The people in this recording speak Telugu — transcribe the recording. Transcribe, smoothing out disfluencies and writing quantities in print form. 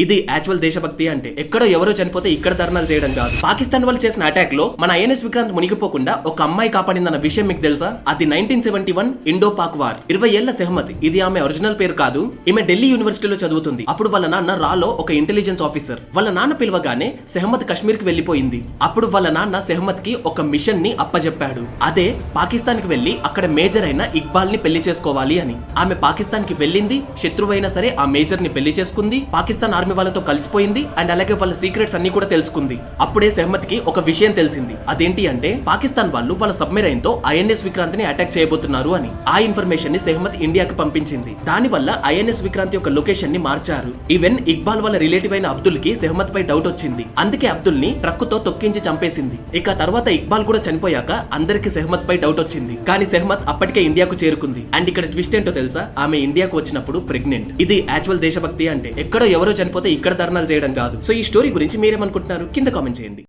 ఇది యాక్చువల్ దేశభక్తి అంటే ఎక్కడో ఎవరో చనిపోతే ఇక్కడ ధర్నాలు చేయడం కాదు. పాకిస్తాన్ వాళ్ళు చేసిన అటాక్ లో మన ఐఎన్ఎస్ విక్రాంత్ మునిగిపోకుండా ఒక అమ్మాయి కాపాడిందన్న విషయం మీకు తెలుసా? అది 1971 ఇండో పాక్ వార్. 20 ఏళ్ల సెహమత్, ఇది ఆమె ఒరిజినల్ పేరు కాదు. ఈమె ఢిల్లీ యూనివర్సిటీలో చదువుతుంది. అప్పుడు వాళ్ళ నాన్న రాలో ఒక ఇంటెలిజెన్స్ ఆఫీసర్. వాళ్ళ నాన్న పిలవగానే సెహమత్ కశ్మీర్ కి వెళ్లిపోయింది. అప్పుడు వాళ్ళ నాన్న సెహమత్ కి ఒక మిషన్ ని అప్పజెప్పాడు. అదే పాకిస్తాన్ కి వెళ్లి అక్కడ మేజర్ అయిన ఇక్బాల్ ని పెళ్లి చేసుకోవాలి అని. ఆమె పాకిస్తాన్ కి వెళ్ళింది, శత్రువైనా సరే ఆ మేజర్ ని పెళ్లి చేసుకుంది, పాకిస్తాన్ ఆర్మీ వాళ్ళతో కలిసిపోయింది అండ్ అలాగే వాళ్ళ సీక్రెట్స్ అన్ని కూడా తెలుసుకుంది. అప్పుడే సెహమత్ కి ఒక విషయం తెలిసింది. అదేంటి అంటే పాకిస్తాన్ వాళ్ళు వాళ్ళ సబ్మెరైన్ తో ఐఎన్ఎస్ విక్రాంత్ ని అటాక్ చేయబోతున్నారు అని. ఆ ఇన్ఫర్మేషన్ ని సెహమత్ ఇండియాకి పంపించింది. దాని వల్ల ఐఎన్ఎస్ విక్రాంత్ యొక్క లొకేషన్ ని మార్చారు. ఈవెన్ ఇక్బాల్ వాళ్ళ రిలేటివ్ అయిన అబ్దుల్ కి సెహమత్ పై డౌట్ వచ్చింది. అందుకే అబ్దుల్ ని ట్రక్కుతో తొక్కించి చంపేసింది. ఇక తర్వాత ఇక్బాల్ కూడా చనిపోయాక అందరికి సెహమత్ పై డౌట్ వచ్చింది. కానీ సెహమత్ అప్పటికే ఇండియాకు చేరుకుంది. అండ్ ఇక్కడ ట్విస్ట్ ఏంటో తెలుసా? ఆమె ఇండియాకు వచ్చినప్పుడు ప్రెగ్నెంట్. ఇది యాక్చువల్ దేశభక్తి అంటే ఎక్కడో ఎవరో చనిపోతే ఇక్కడ ధర్నాలు చేయడం కాదు. సో ఈ స్టోరీ గురించి మీరేమనుకుంటున్నారు? కింద కామెంట్ చేయండి.